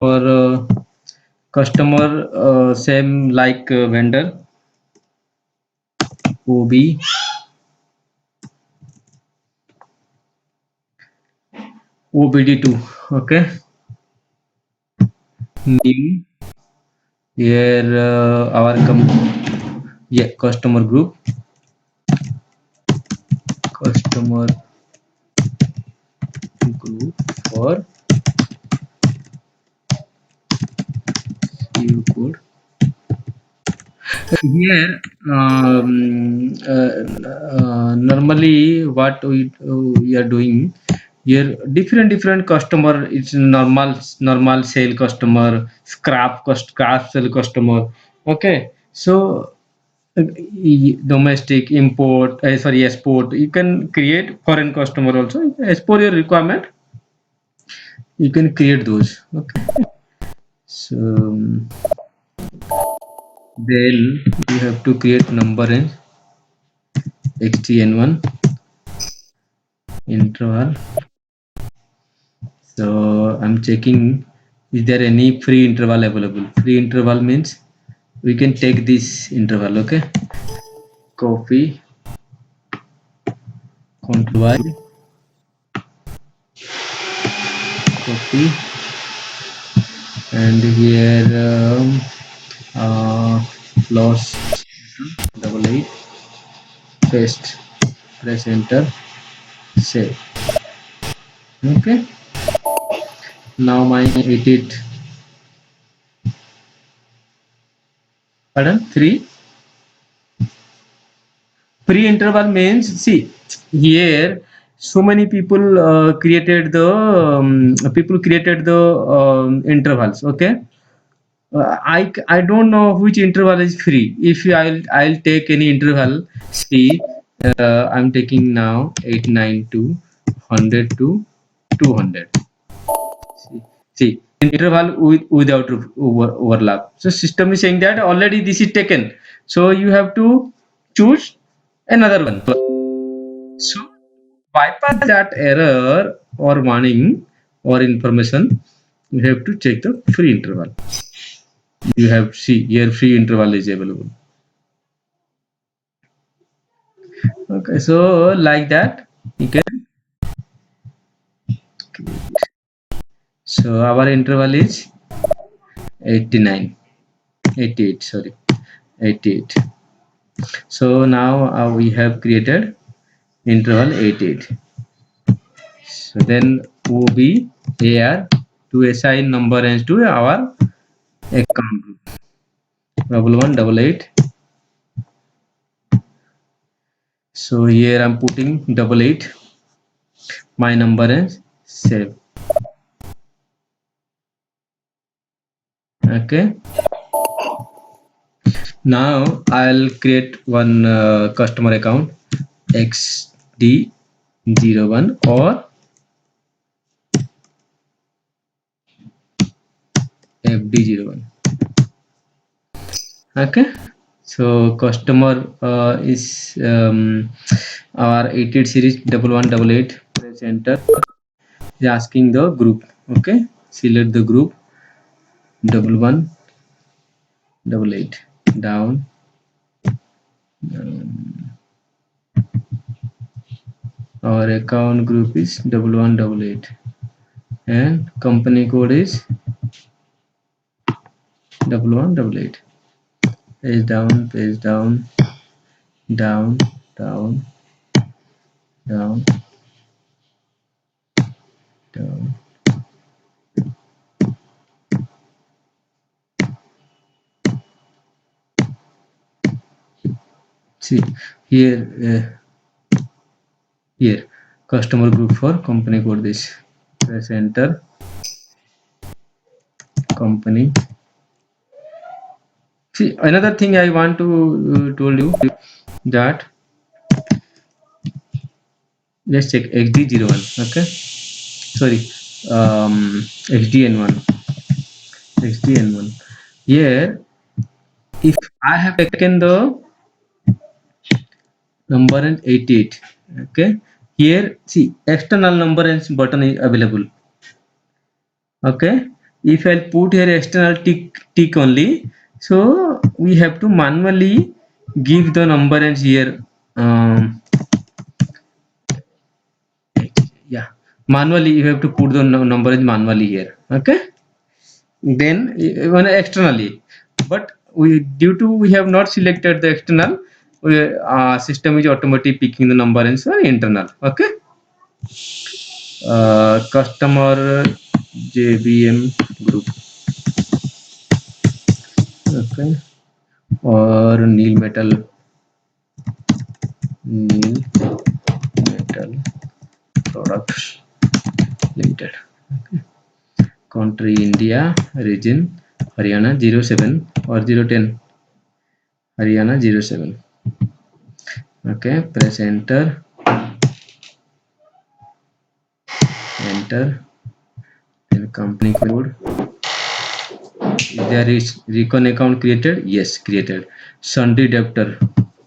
or customer same like vendor OB OBD2. Okay, new here our yeah, customer group, customer group for you code. Here, normally what we are doing here, different customer. It's normal sale customer, scrap sale customer. Okay, so domestic import, sorry, export. You can create foreign customer also. As per your requirement, you can create those. Okay, so then you have to create number in xtn1 interval. So I'm checking, is there any free interval available? Free interval means we can take this interval. Okay, copy Ctrl Y, copy, and here loss double eight, paste, press enter, save. Okay, now my edit, pardon, free interval means, see here, so many people created the intervals. Okay, I don't know which interval is free. If I'll take any interval. See, I'm taking now 892 100 to 200. See, interval without overlap. So system is saying that already this is taken. So you have to choose another one. So bypass that error or warning or information, you have to check the free interval. You have see here free interval is available. Okay, so like that you can. So our interval is 89, 88. Sorry, 88. So now we have created interval 88. So then OB AR to assign number range to our account group. Double one, double eight. So here I'm putting double eight. My number is save. Okay. Now I'll create one customer account XD01 or FD01. Okay. So customer is our 88 series 1188. Press enter. Is asking the group. Okay. Select the group 1188 down. Our account group is 1188 and company code is 1188. Page down, down, down, down, down. See here, here customer group for company code this. Press enter. Company. See, another thing I want to told you that let's check XD01. Okay, sorry, XDN1. XDN1. Here, if I have taken the number and 88. Okay, here see external number and button is available. Okay, If I'll put here external tick only, so we have to manually give the number and here yeah, manually you have to put the number manually here. Okay, then even externally, but we due to we have not selected the external, system is automatically picking the number and so internal. Okay, customer JBM group. Okay, or Neil Metal Products Limited. Country India, region Haryana 07 or 010. Haryana 07. Okay, press enter. Enter. Then company code. There is recon account created. Yes, created. Sundry debtor.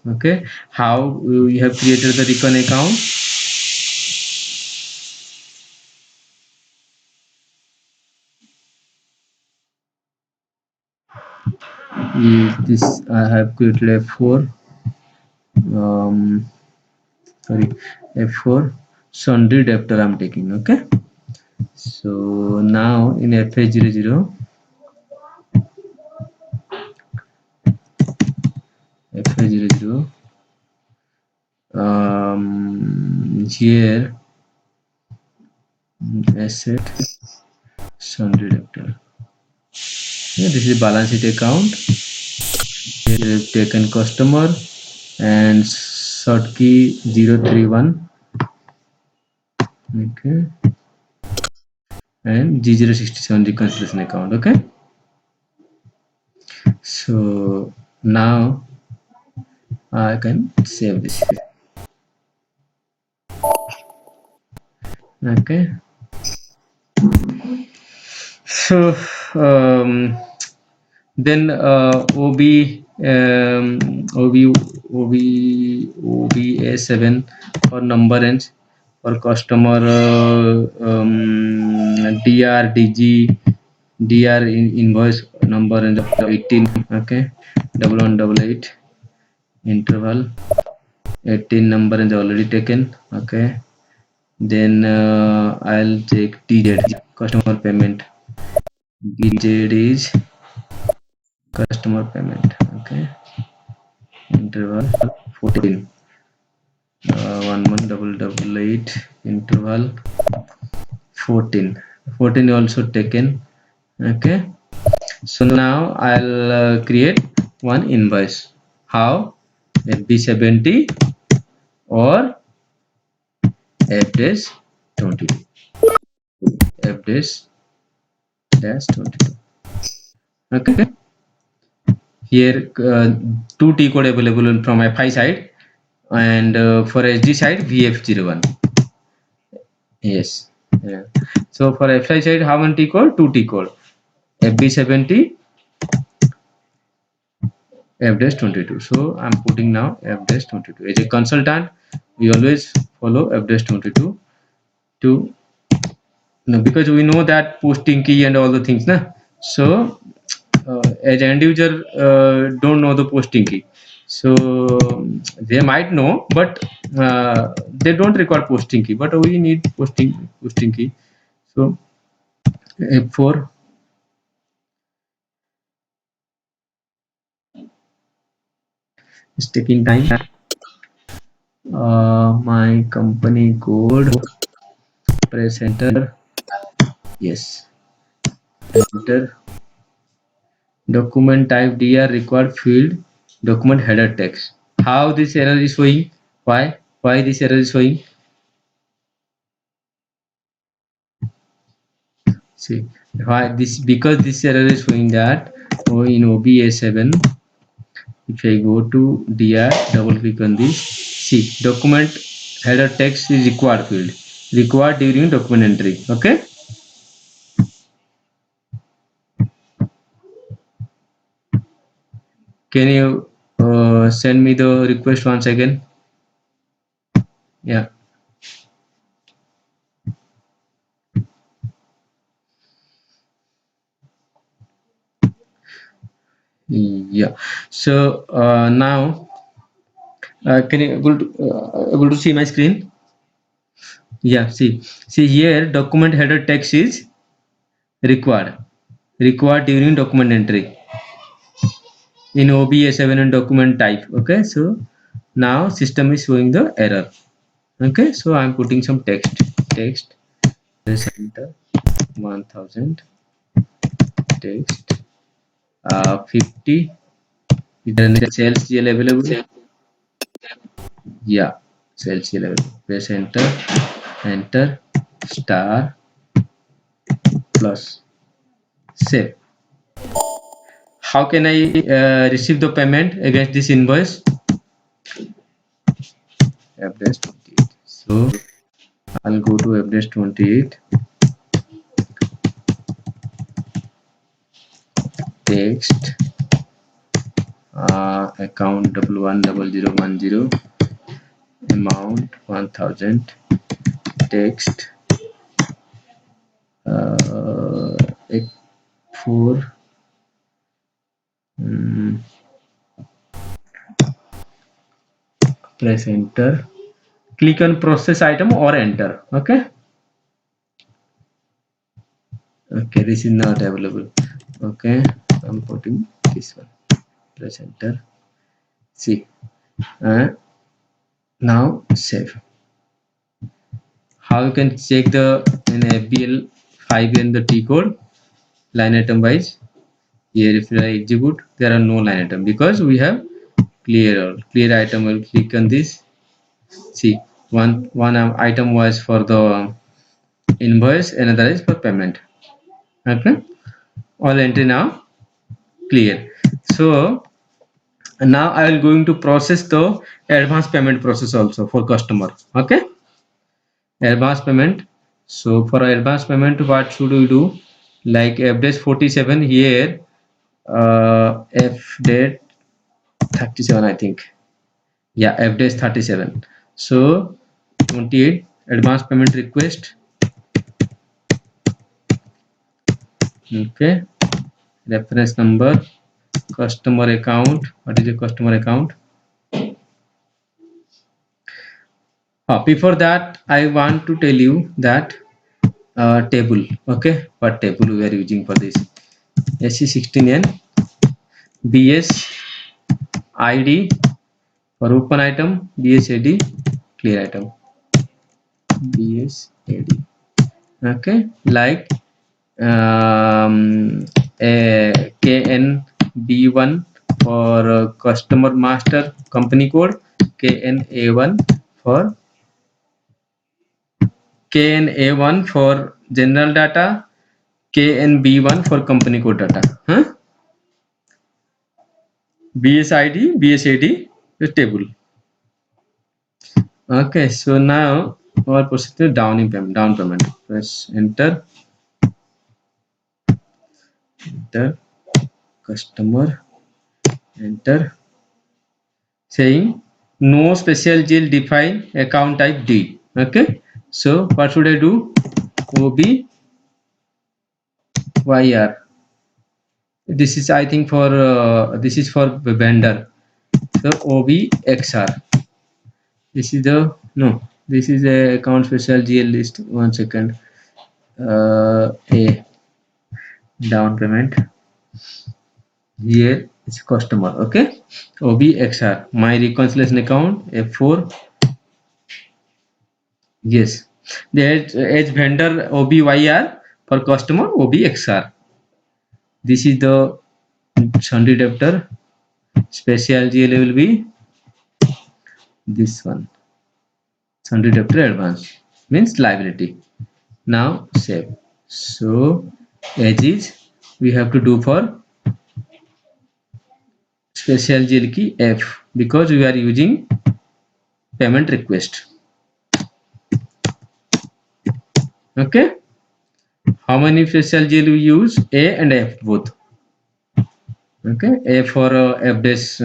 Okay, how we have created the recon account? This I have created F4. Sorry, F4 sundry debtor I'm taking. Okay, so now in FA00, FA00, here asset sundry debtor. Yeah, this is balance sheet account. Here we have taken customer and short key 031. Okay, and G067 reconciliation account. Okay, so now I can save this. Okay, so then OBA7 for number range for customer DR invoice number range of 18. Okay, 1188 interval 18 number is already taken. Okay, then I'll take DZ customer payment. DZ is customer payment. Okay, interval 14. 1188 interval 14. 14 also taken. Okay, so now I'll create one invoice. How? FB70 or FDAS 22. FDAS dash 22. Okay, here two T code available from FI side and for SD side VF01. Yes. Yeah. So for FI side, how many T code? Two T code. FB70, FDAS 22. So I'm putting now FDAS 22. As a consultant, we always follow FDAS 22 to because we know that posting key and all the things, na. So as an end user don't know the posting key, so they might know, but they don't record posting key, but we need posting key. So F4 is taking time. My company code, press enter. Yes, enter. Document type DR required field, document header text. How this error is showing? Why this error is showing? See why this, because this error is showing that in OBA7, if I go to DR, double click on this, see document header text is required field, required during document entry. Okay, can you send me the request once again? Yeah. Yeah. So now, can you able to see my screen? Yeah. See here, document header text is required during document entry in OBA7 and document type. Okay. So now system is showing the error. Okay. So I'm putting some text press enter 1000 text 50. Is there any sales GL available? Yeah, sales GL available. Press enter star plus save. How can I receive the payment against this invoice? Fdash 28. So I'll go to Fdash 28 text account 110010 amount 1000 text uh, 4 press enter, click on process item or enter. Okay, this is not available. Okay, I'm putting this one, press enter. See, now save. How you can check the in FBL 5 in the T code line item wise? Here if I execute, there are no line item because we have clear item. Will click on this. See, one item was for the invoice, another is for payment. Okay, all entry now clear. So now I will going to process the advance payment process also for customer. Okay, advance payment. So for advance payment, what should we do? Like Fdash 47 here, F date 37, I think. Yeah, Fdash 37. So 28 advance payment request. Okay, reference number, customer account. What is the customer account? Before that, I want to tell you that table. Okay, what table we are using for this? SC16N BS ID for open item, BSAD clear item, BSAD. Okay, like KNB1 for customer master company code, KNA1 for KNA1 for general data, KNB1 for company code data. BSID, BSAD, the table. Okay, so now our procedure down payment. Press enter, customer, enter, saying no special GL define account type D. Okay, so what should I do? OBYR. This is I think for this is for vendor. So OBXR. This is the no. This is a account special GL list. 1 second. A down payment. Here is customer. Okay. OBXR. My reconciliation account F4. Yes. The edge vendor OBYR for customer OBXR. This is the sundry debtor. Special GL will be this one. Sundry debtor advance means liability. Now save. So as is we have to do for special GL key F because we are using payment request. Okay. How many special GL we use? A and F both. Okay, A for Fdash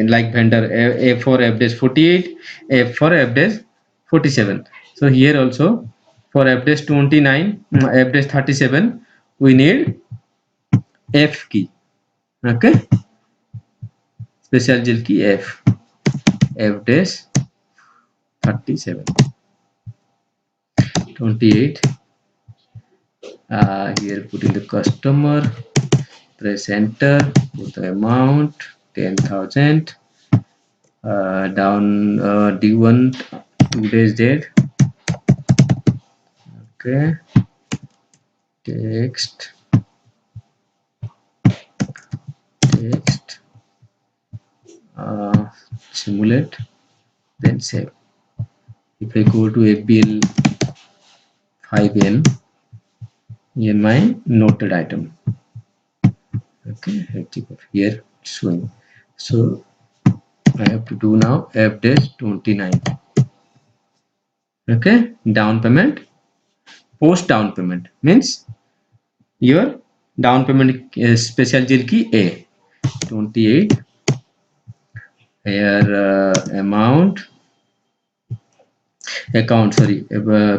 like vendor, A for Fdash 48, F for Fdash 47. So here also for Fdash 29, Fdash 37, we need F key. Okay, special jail key F dash 37 28. Here put in the customer, press enter, put the amount 10,000, down D1 today's date. Okay, text simulate, then save. If I go to FBL 5N in my noted item, okay, here showing. So I have to do now F dash 29. Okay, down payment, post down payment means your down payment special jail key A 28. Here amount account, sorry,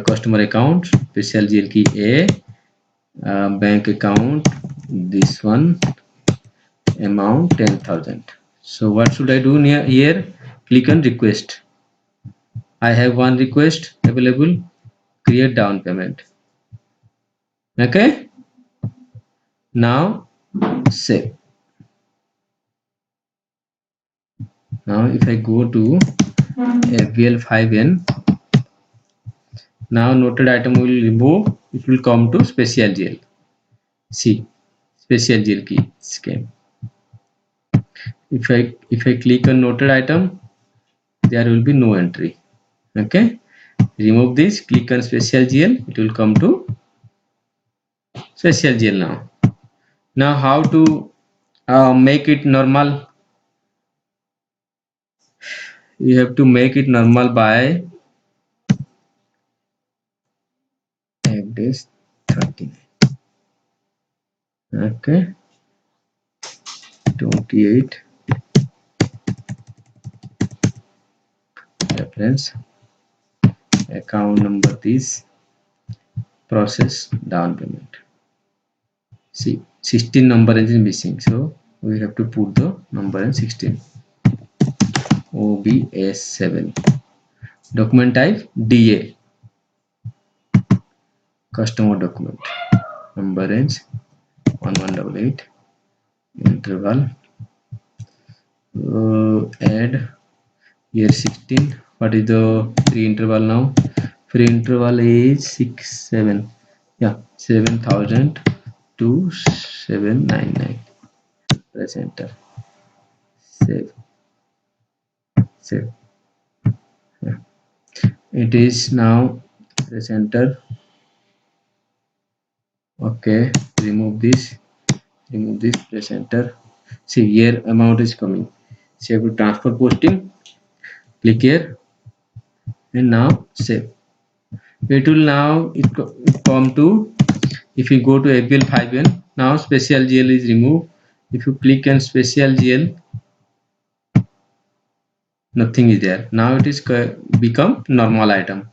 customer account special jail key A, bank account this one, amount 10,000. So what should I do near here? Click on request. I have one request available, create down payment. Okay, now save. Now if I go to FBL5N, now noted item will remove, it will come to special jail. See, special jail key scheme. If I click on noted item, there will be no entry. Okay, remove this, click on special GL, it will come to special GL. Now how to make it normal? You have to make it normal by dash 39. Okay, 28 reference account number, this process down payment. See, 16 number is missing, so we have to put the number in 16. OBS7, document type DA, customer document, number range 1188, interval, add here 16. What is the free interval now? Free interval is 67, yeah, 7,000 to 799. Press enter, save, save. Yeah. It is now, press enter. Okay, remove this, press enter. See, here amount is coming. Save to transfer posting, click here, and now save. It will now it come to, if you go to FBL5N, now special GL is removed. If you click on special GL, nothing is there. Now it is become normal item.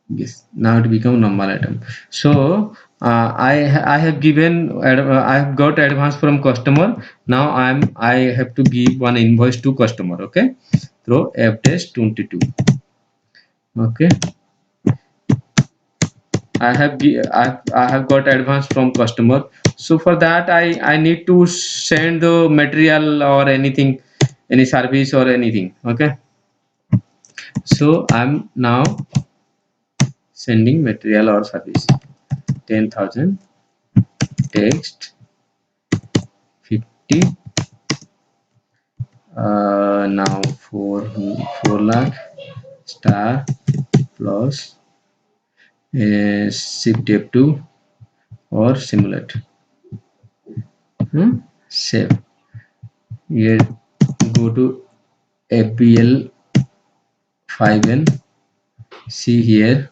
Yes, now it become normal item. So I have given, I have got advance from customer. Now I have to give one invoice to customer. Okay, through F-22. Okay, I have got advance from customer. So for that I need to send the material or anything, any service or anything. Okay, so I'm now sending material or service. 10,000 text 50, now 4 lakh star plus shift F2 or simulate. Save. Here go to FBL 5N. See here,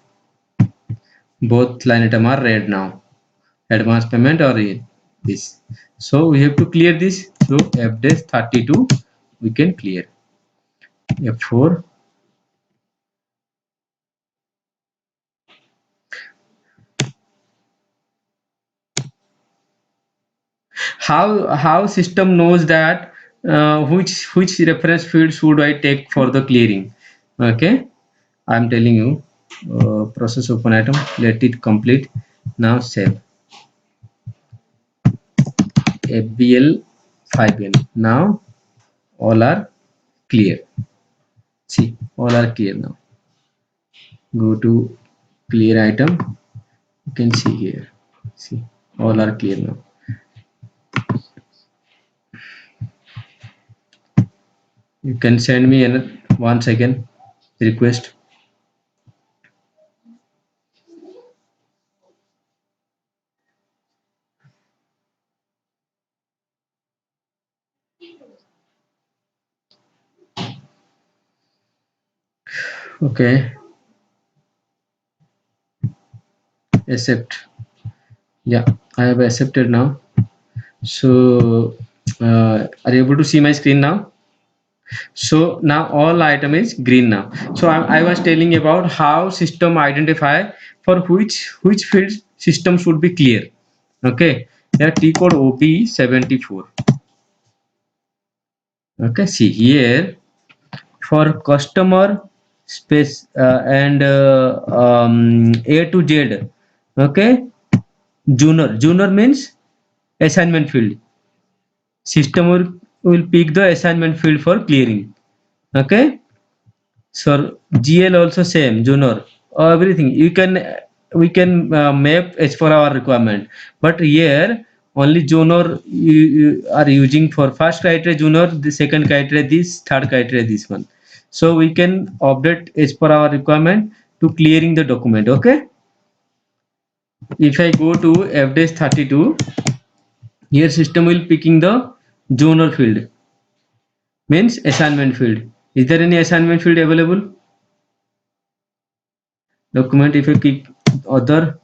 both line item are red now. Advance payment or this. So we have to clear this. So F-32 we can clear. F4. how system knows that which reference field should I take for the clearing. Okay, I'm telling you, process open item, let it complete. Now save FBL 5N. Now all are clear. See, all are clear now. Go to clear item. You can see here. See, all are clear now. You can send me another once again request. Okay, accept. Yeah, I have accepted now. So, are you able to see my screen now? So now all item is green now. So I was telling about how system identify for which field system should be clear. Okay, here T code OB74. Okay, see here for customer space and A to Z. Okay, junior means assignment field. System will pick the assignment field for clearing. Okay, so GL also same junior, everything you can, we can map as per our requirement, but here only junior you are using for first criteria junior, the second criteria this, third criteria this one. So we can update as per our requirement to clearing the document. Okay, if I go to fdash32, here system will picking the junior field, means assignment field. Is there any assignment field available? Document, if I click other,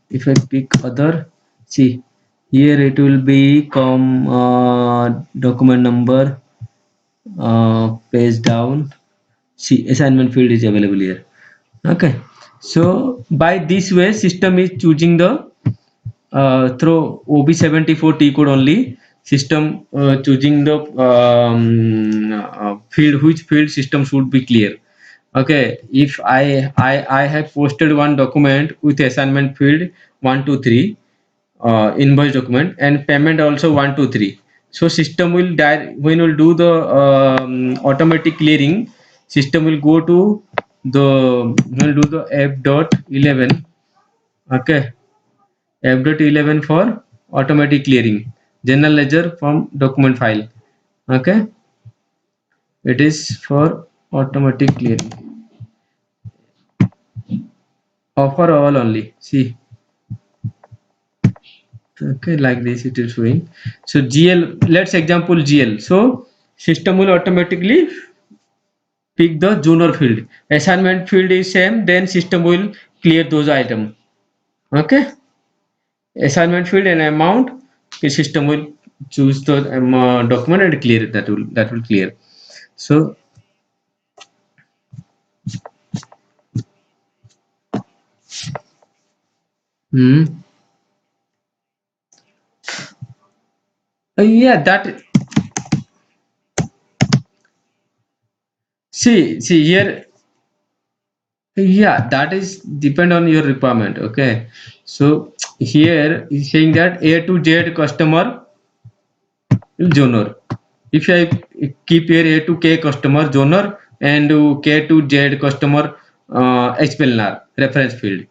if I pick other, see here it will become document number, page down, see assignment field is available here. Okay, so by this way system is choosing the through OB74 T code only, system choosing the field, which field system should be clear. Okay, if I have posted one document with assignment field 123, invoice document and payment also 123. So system will when will do the automatic clearing, system will go to the, will do the f.11. Okay, f.11 for automatic clearing, general ledger from document file. Okay, it is for automatic clearing, offer all only. See, okay, like this it is showing. So GL, let's example GL. So system will automatically pick the junior field, assignment field is same, then system will clear those items. Okay, assignment field and amount, the system will choose the document and clear it, that will clear. So yeah, that, see here, yeah, that is depend on your requirement. Okay, so here is saying that A to Z customer genre. If I keep here A to K customer genre and K to Z customer explainer reference field,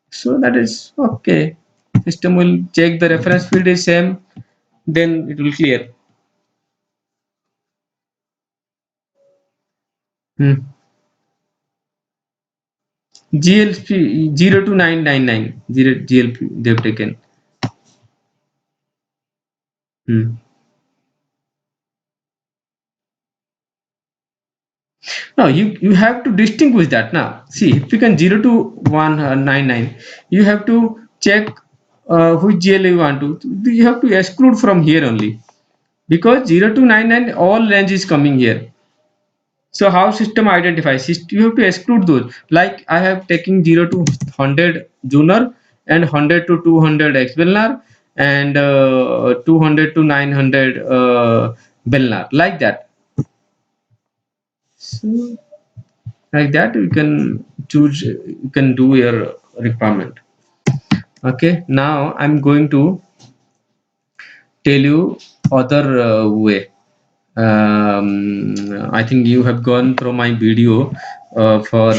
so that is okay. System will check the reference field is same, then it will clear. GLP 02999 GLP they've taken. Hmm. No, you have to distinguish that now. See, if you can 0 to 199, you have to check which GL you want to. You have to exclude from here only, because 0 to 99 all range is coming here. So how system identifies? You have to exclude those. Like I have taken 0 to 100 junior and 100 to 200 explainer and 200 to 900 Belnar, like that. So like that you can choose, you can do your requirement. Okay, now I'm going to tell you other way. I think you have gone through my video for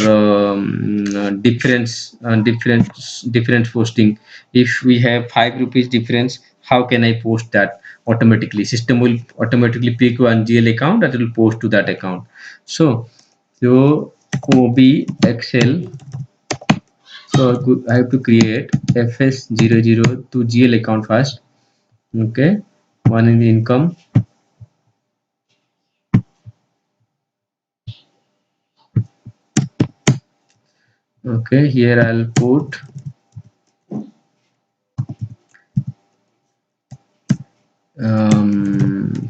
difference posting. If we have 5 rupees difference, how can I post that automatically? System will automatically pick one GL account that will post to that account. So OB Excel. So I have to create FS00 to GL account first. Okay, one in the income. Okay, here I'll put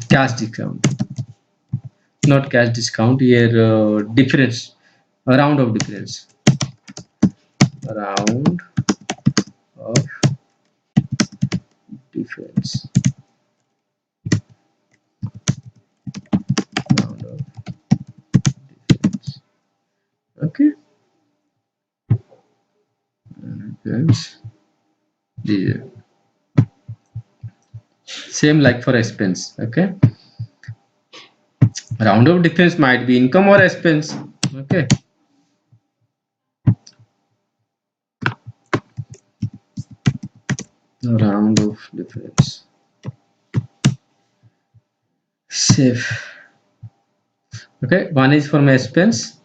cash discount, not cash discount here, difference, a round of difference, round of difference, round of difference. Okay, difference. The same like for expense. Okay, round of difference might be income or expense. Okay, round of difference. Save. Okay, one is for my expense.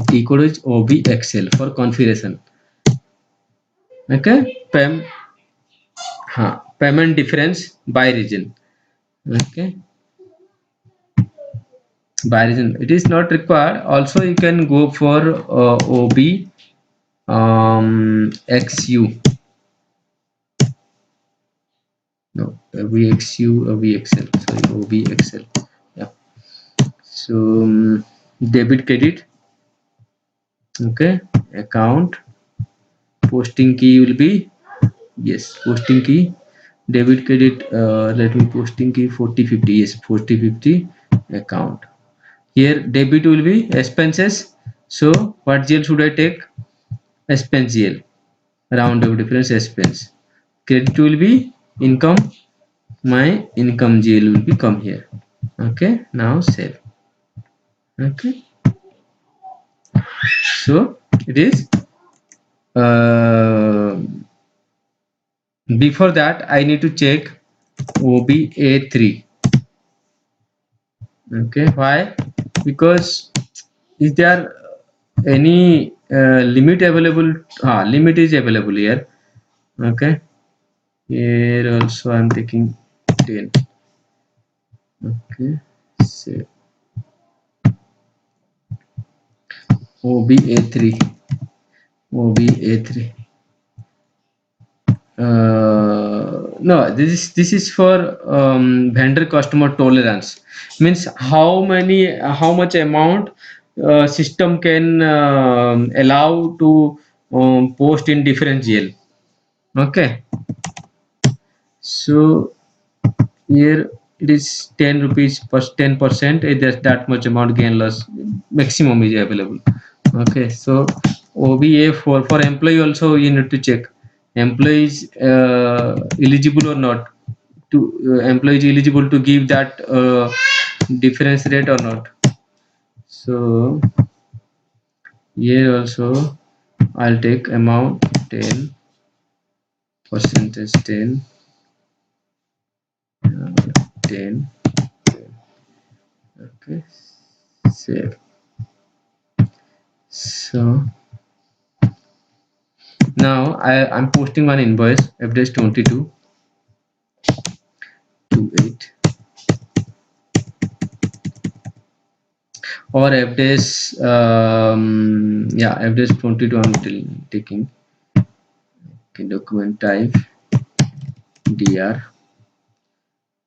T code is OB Excel for configuration. Okay, payment difference by region. Okay, by region it is not required. Also, you can go for OB XU. No, VXU or VXL. Sorry, OBXL. Yeah. So debit credit. Okay, account posting key will be, yes, posting key, debit credit. Let me posting key 4050. Yes, 4050 account. Here debit will be expenses. So what GL should I take? Expense GL. Round of difference expense. Credit will be income. My income GL will be come here. Okay, now save. Okay, so it is uh, before that I need to check OBA3. Okay, why? Because is there any limit available? Limit is available here. Okay, here also I'm taking 10. Okay, save. OBA3. OBA3. No, this is for vendor customer tolerance. Means how much amount system can allow to post in different GL. Okay, so here it is 10 rupees plus 10%. There's that much amount gain loss maximum is available. Okay, so OBA for employee also you need to check employees eligible or not, to employees eligible to give that difference rate or not. So here also I'll take amount 10 percentage 10 10. Okay, save. So now I'm posting one invoice FDS 2228 or FDS yeah, FDS 22 I'm taking. Okay, document type DR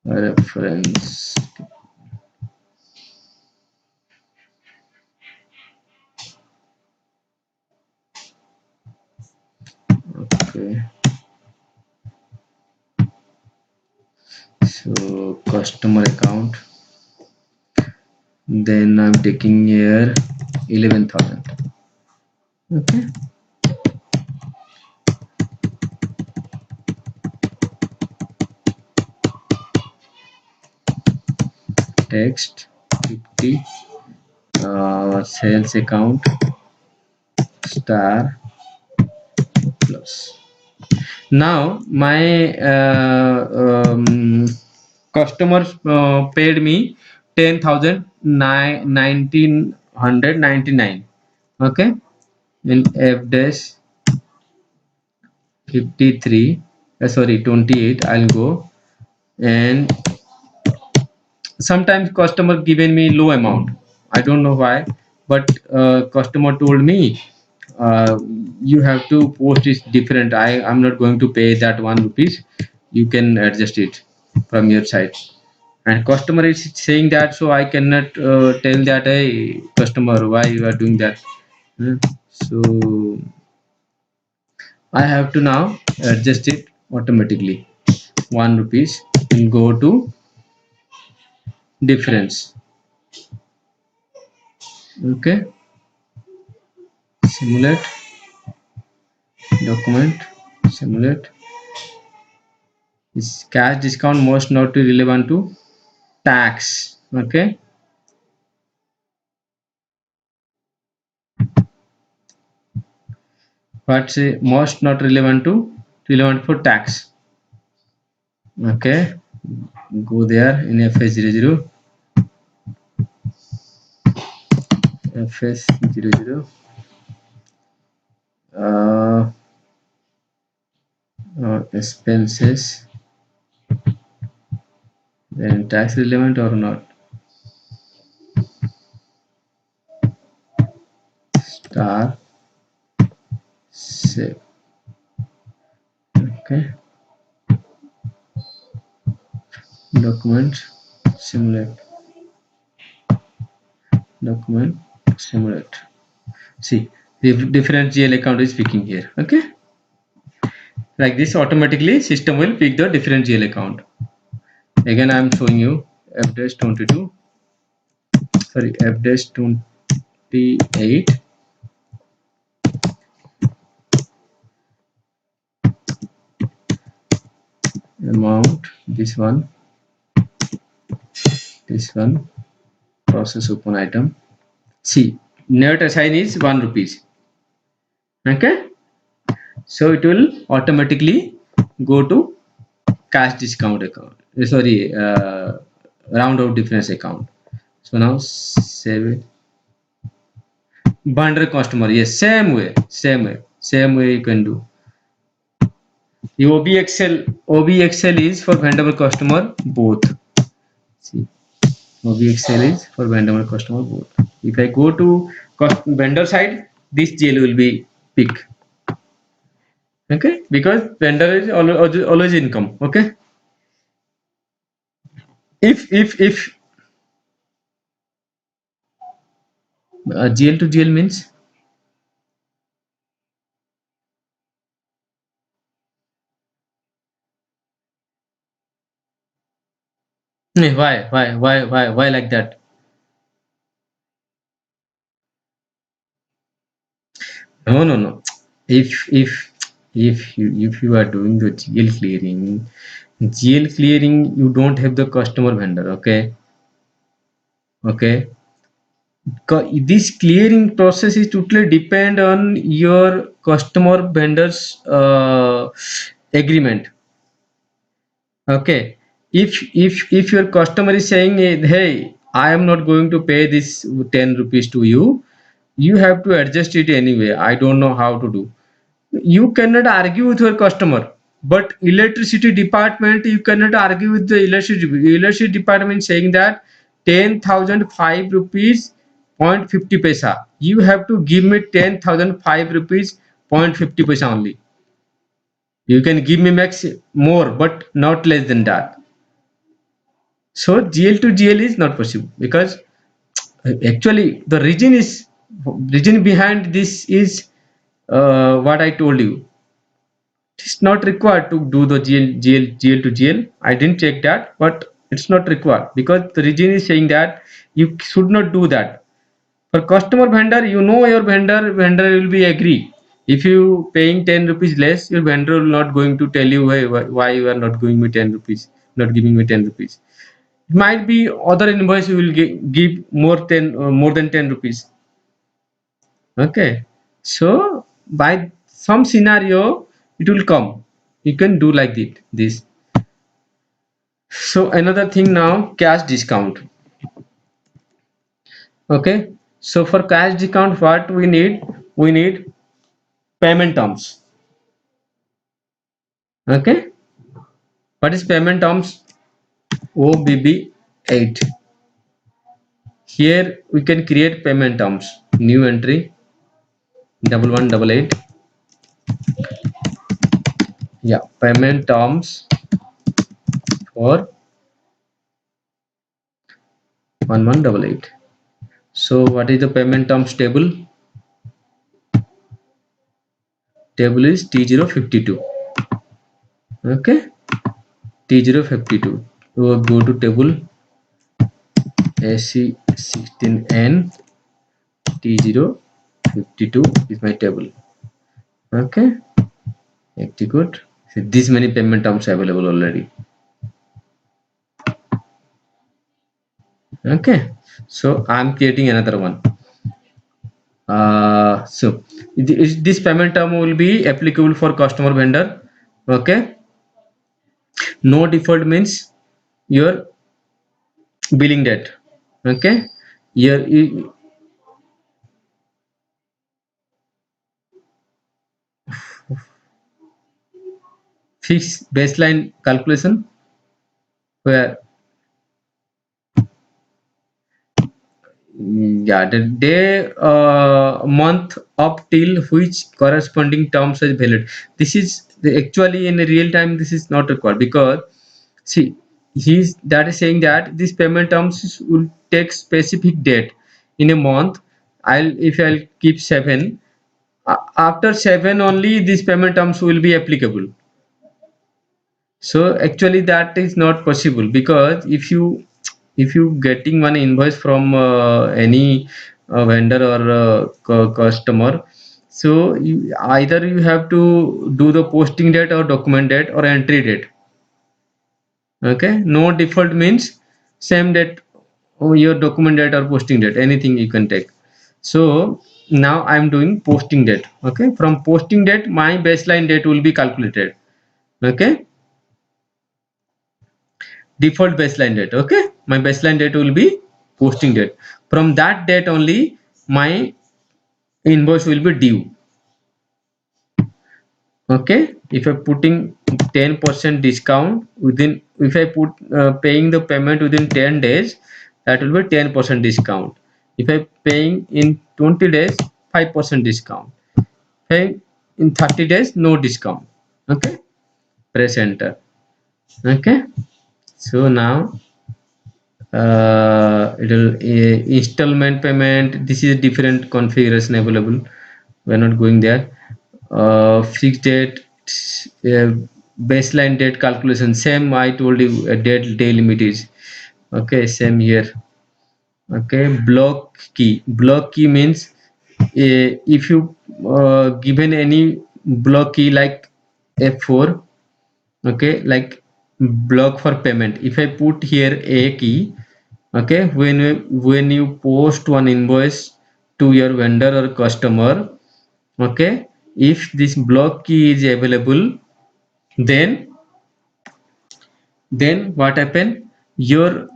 reference. Okay, So customer account, then I'm taking here 11,000. Okay, text 50, sales account star plus. Now my customers paid me 10,1999. Okay, in F dash 53, sorry 28. I'll go, and sometimes customer given me low amount. I don't know why, but customer told me uh, you have to post is different. I'm not going to pay that 1 rupees. You can adjust it from your side. And customer is saying that, so I cannot tell that, hey customer, why you are doing that. Hmm. So I have to now adjust it automatically. 1 rupees will go to difference. Okay, simulate document, simulate. Is cash discount most not relevant to tax. Okay, but say most not relevant for tax. Okay, go there in FS00, FS00, uh, expenses, then tax relevant or not, star save. Okay, document simulate, document simulate. See, the different GL account is picking here. Okay, like this automatically system will pick the different GL account. Again I am showing you f-22, sorry, f-28, amount, this one, process open item. See, net assign is 1 rupees. Okay, so it will automatically go to cash discount account, sorry, round of difference account. So now save it. Bundle customer, yes, same way you can do. The OBXL is for vendor customer both. See, OBXL is for vendor customer both. If I go to vendor side, this GL will be pick. Okay, because vendor is always income. Okay, if GL to GL means, why like that? No. If you are doing the GL clearing, you don't have the customer vendor. Okay. This clearing process is totally depend on your customer vendors agreement. Okay, if your customer is saying, hey, I am not going to pay this 10 rupees to you, you have to adjust it anyway. I don't know how to do. You cannot argue with your customer, but electricity department, you cannot argue with the electricity department saying that 10,005 rupees point 50 paisa, you have to give me 10,005 rupees point 50 paisa only. You can give me max more, but not less than that. So GL to GL is not possible, because actually the reason behind this is what I told you. It's not required to do the GL to GL. I didn't check that, but it's not required because the region is saying that you should not do that. For customer vendor, you know your vendor will be agree. If you paying 10 rupees less, your vendor will not going to tell you why you are not giving me 10 rupees, not giving me 10 rupees. It might be other invoice you will give more than 10 rupees. Okay, so by some scenario it will come. You can do like this. So another thing now, cash discount. Okay, so for cash discount, what we need? We need payment terms. Okay, what is payment terms? OBB 8. Here we can create payment terms. New entry 1188. Yeah, payment terms for 1188. So what is the payment terms table? Table is T052. Okay, T052. So go to table AC16N T052 is my table. Okay, execute. So this many payment terms available already. Okay, so I'm creating another one. So this payment term will be applicable for customer vendor. Okay, no default means your billing date. Okay, here fix baseline calculation where yeah, the day month up till which corresponding terms is valid. This is actually in real time this is not required because see he's that is saying that this payment terms will take specific date in a month. I'll keep 7, after 7 only these payment terms will be applicable. So actually that is not possible because if you getting one invoice from any vendor or customer, so either you have to do the posting date or document date or entry date. Okay, no default means same date or your document date or posting date, anything you can take. So now I'm doing posting date. Okay, from posting date my baseline date will be calculated. Okay, default baseline date. Okay, my baseline date will be posting date. From that date only my invoice will be due. Okay, if I putting 10% discount within, if I put paying the payment within 10 days, that will be 10% discount. If I paying in 20 days, 5% discount. Paying in 30 days, no discount. Okay, press enter. Okay, so now it will installment payment. This is a different configuration available. We're not going there. Fixed date, uh, baseline date calculation, same I told you. A date day limit is okay, same here. Okay, block key means if you given any block key like F4. Okay, like block for payment, if I put here a key. Okay, when you post one invoice to your vendor or customer, okay, if this block key is available, then what happen, your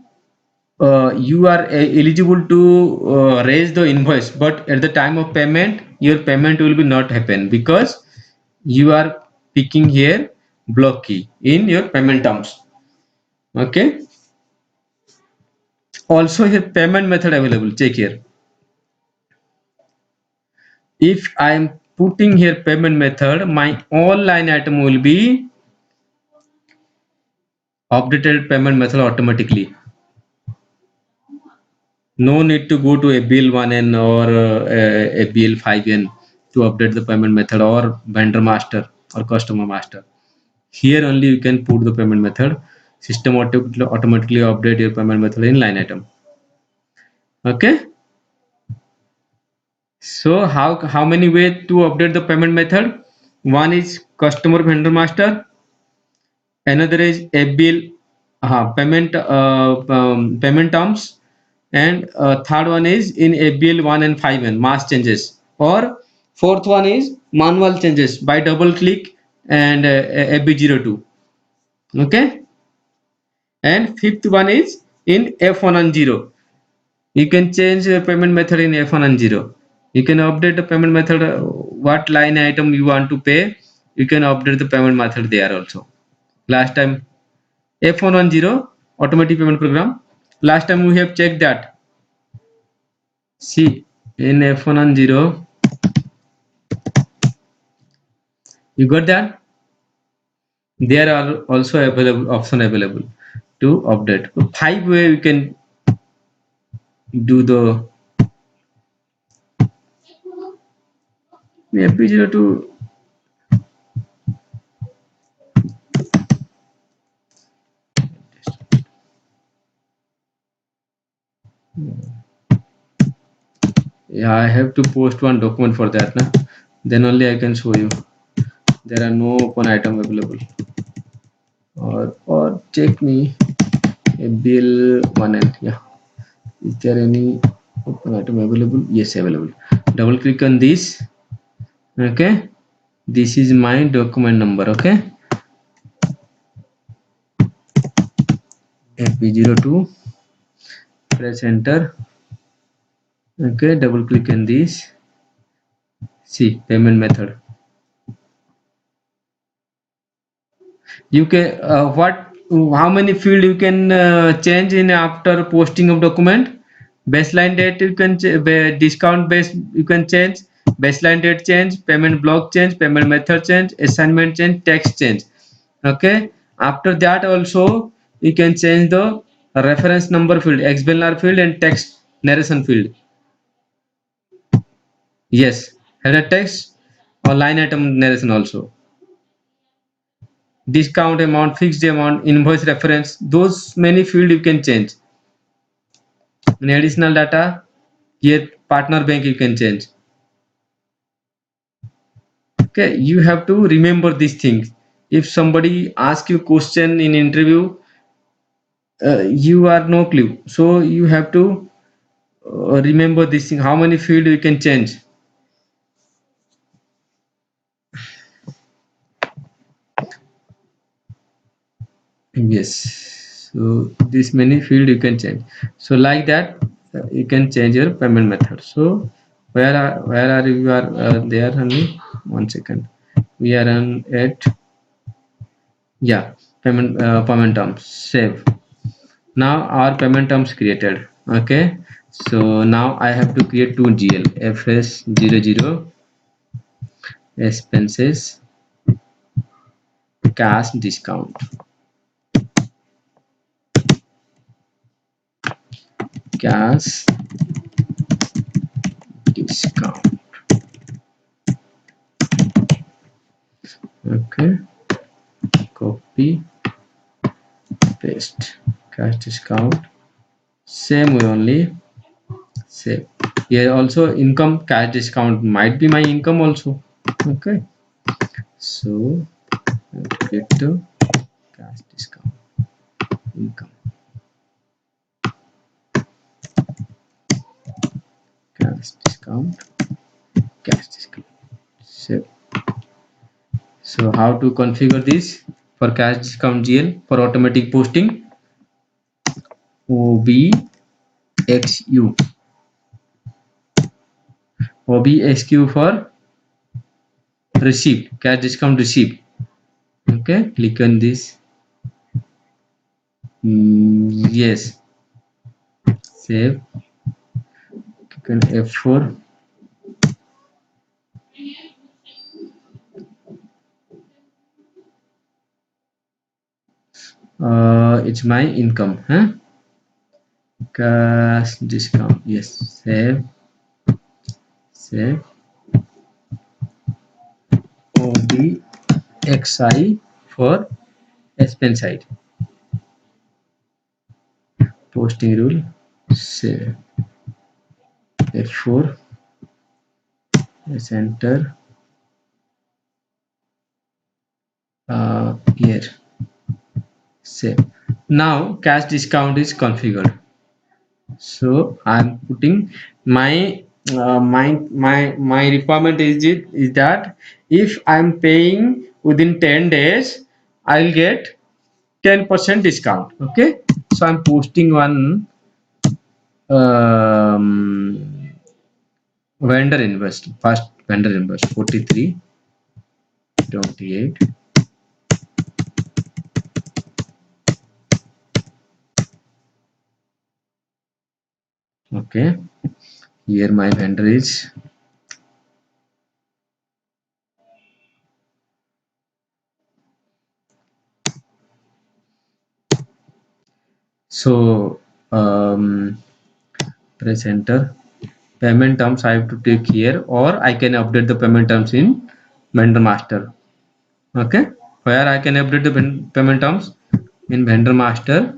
you are eligible to raise the invoice, but at the time of payment your payment will be not happen because you are picking here block key in your payment terms. Okay, also here payment method available, check here. If I am putting here payment method, my all line item will be updated payment method automatically. No need to go to ABL 1N or ABL 5N to update the payment method or vendor master. or customer master. Here only you can put the payment method. System automatically update your payment method in line item. Okay. So how many way to update the payment method? One is customer vendor master. Another is FBL payment terms, and third one is in FBL 1 and 5 mass changes, or fourth one is manual changes by double click and FB02. Okay, and fifth one is in F1 and 0. You can change the payment method in F1 and 0. You can update the payment method, what line item you want to pay. You can update the payment method there also. Last time F110 automatic payment program. Last time we have checked that. See, in F110, you got that? There are also available option available to update. 5 way you can do the FP02. Yeah, I have to post one document for that. Na? Then only I can show you. There are no open item available. Or check me a bill one and yeah. Is there any open item available? Yes, available. Double click on this. Okay, this is my document number. Okay, FB02. Press enter. Okay, double click on this. See payment method. You can how many field you can change in after posting of document. Baseline date you can discount base you can change, baseline date change, payment block change, payment method change, assignment change, text change. Okay, after that also you can change the reference number field, explainer field, and text narration field. Yes, header text or line item narration also. Discount amount, fixed amount, invoice reference, those many field you can change. In additional data, here partner bank you can change. Okay, you have to remember these things. If somebody asks you question in interview, you are no clue, so you have to remember this thing. How many field you can change? Yes, so this many field you can change. So like that, you can change your payment method. So where are you are there only 1 second. We are on at yeah payment terms. Save. Now our payment terms created. Okay. So now I have to create two GL FS00 expenses cash discount. Cash discount. Okay, copy paste cash discount, same way only. Save. Here also income cash discount might be my income also. Okay, so I have to get the cash discount income, cash discount, cash discount. Save. So how to configure this for cash discount GL for automatic posting? OBXU. OBXQ for receipt, cash discount receipt. Okay, click on this. Yes, save. Click on F4. It's my income, huh? Cash discount. Yes, save. Save. OB xi for spend side. Posting rule, say F4, let's enter here, save. Now cash discount is configured. So I'm putting my my requirement is that if I'm paying within 10 days, I'll get 10% discount. Okay, so I'm posting one um, vendor invoice, first vendor invoice 4328. Okay, here my vendor is. So press enter. Payment terms I have to take here, or I can update the payment terms in vendor master. Okay, where I can update the payment terms in vendor master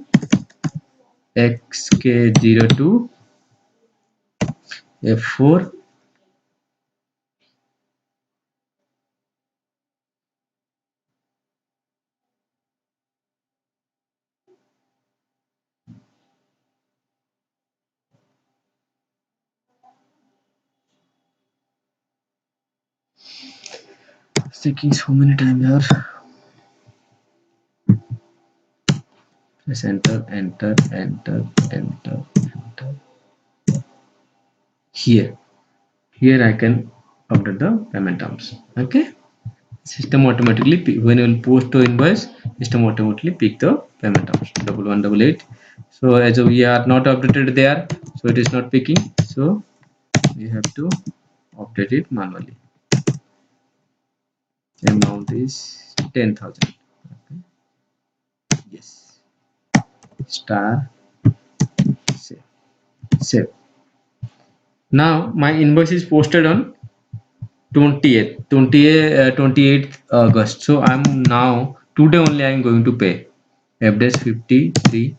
xk02 f4 taking so many time here. Press enter, enter, enter, enter, enter. Here I can update the payment terms. Okay, system automatically when you will post to invoice, system automatically pick the payment terms 1188. So as we are not updated there, so it is not picking, so we have to update it manually. Amount is 10,000. Okay. Yes, star, save, save. Now my invoice is posted on 28th August. So I'm now today only I'm going to pay FDS 53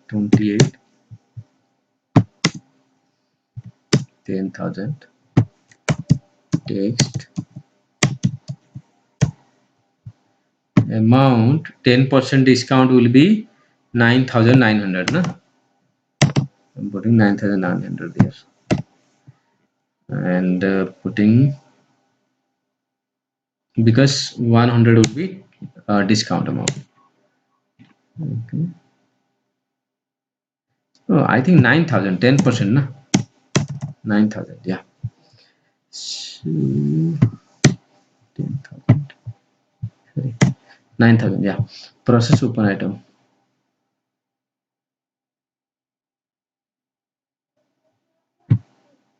28 10,000 text amount 10% discount will be 9,900. Na? I'm putting 9,900 there and putting, because 100 would be discount amount. Okay. Oh, I think 9,000, 10%. Na? 9,000, yeah. So 10,000. Sorry. 9,000, yeah. Process open item.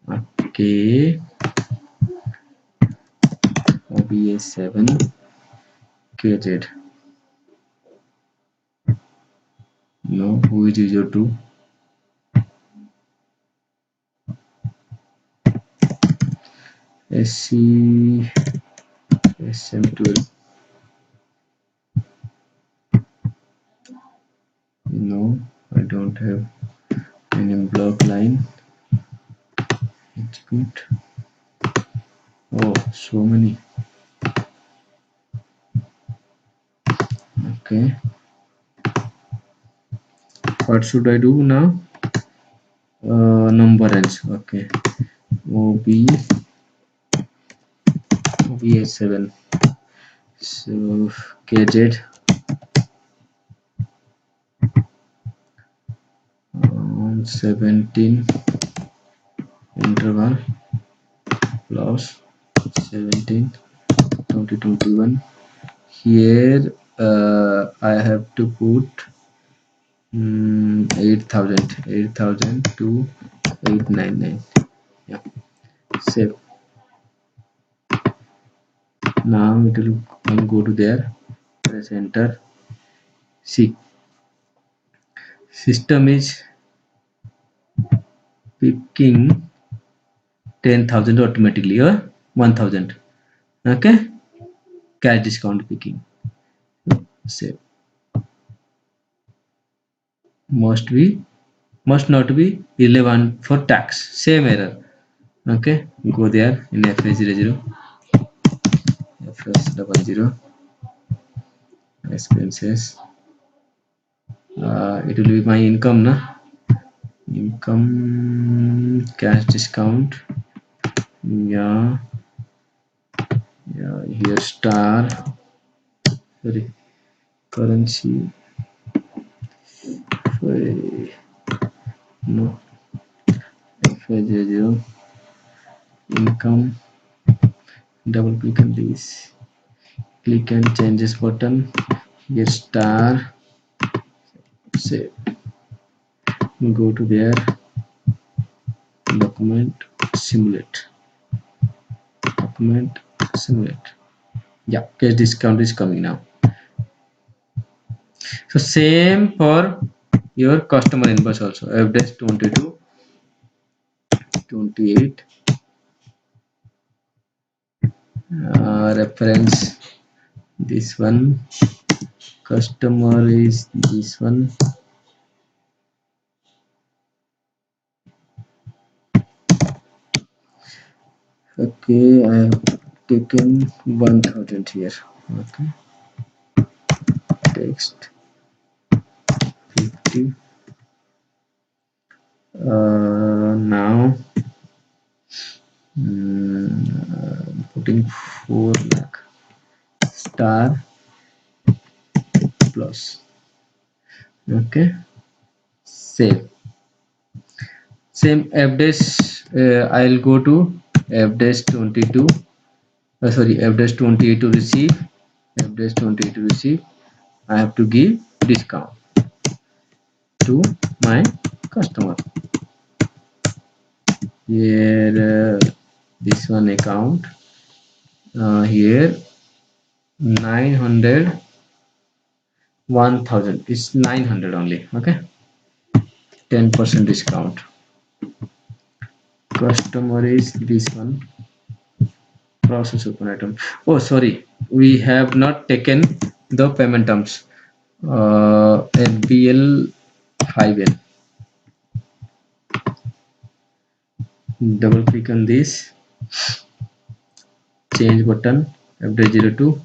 Okay. OBS7 KZ. No, who is user 2? SC SM12. No, I don't have any block line. It's good. Oh, so many. Okay. What should I do now? Number ends. Okay. OBS7. So KZ 17 interval plus 17 2021. Here I have to put 8,000 to 899. Yeah, save. Now it will go to there. Press enter. See, system is picking 10,000 automatically or 1,000. Okay, cash discount picking. Save. Must not be relevant for tax. Same error. Okay, go there in FS00, FS00 expenses. It will be my income, na? Income cash discount. Yeah, yeah. Here star. Sorry, currency. Sorry, no. FS00 income. Double click on this. Click and changes button. Here star. Say go to there. Document simulate. Document simulate. Yeah, cash discount is coming now. So same for your customer invoice also. FDAS 22, 28. Reference this one. Customer is this one. Okay, I have taken 1000 here. Okay, text 50. Now putting 4 lakh star plus. Okay, save. Same fdash. I'll go to fdash 22. Sorry, fdash 28 to receive. Fdash 28 to receive. I have to give discount to my customer. Here this one account. Here 900 1000 is 900 only. Okay, 10% discount. Customer is this one. Process open item. Oh, sorry, we have not taken the payment terms. FBL 5N. Double click on this. Change button. FD02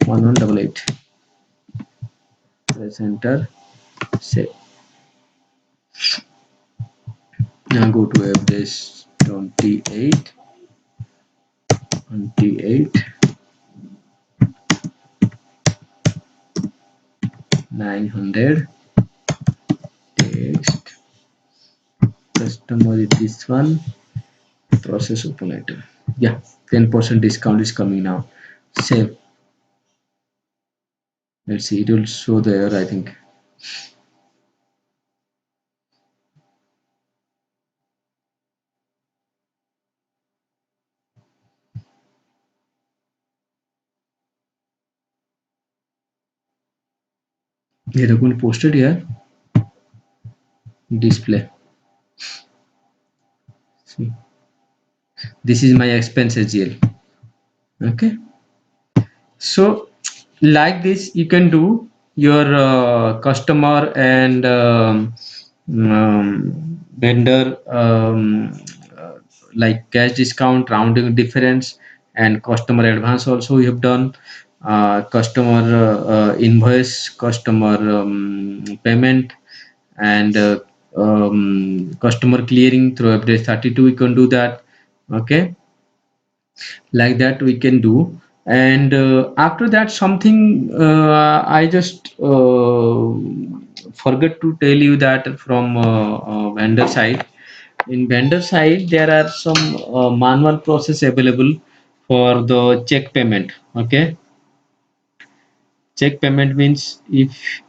1188. Press enter. Save. Now go to FDS 28. 900 text. Customer is this one. Process open item. Yeah, 10% discount is coming now. Save. Let's see, it will show the error, I think. Here I'm going to post it here. Display. See, this is my expenses GL. Okay, so like this you can do your customer and vendor like cash discount, rounding difference, and customer advance also you have done. Customer invoice, customer payment, and customer clearing through update 32 we can do that. Okay, like that we can do. And after that something I just forgot to tell you that from vendor side. In vendor side there are some manual process available for the check payment. Okay, check payment means if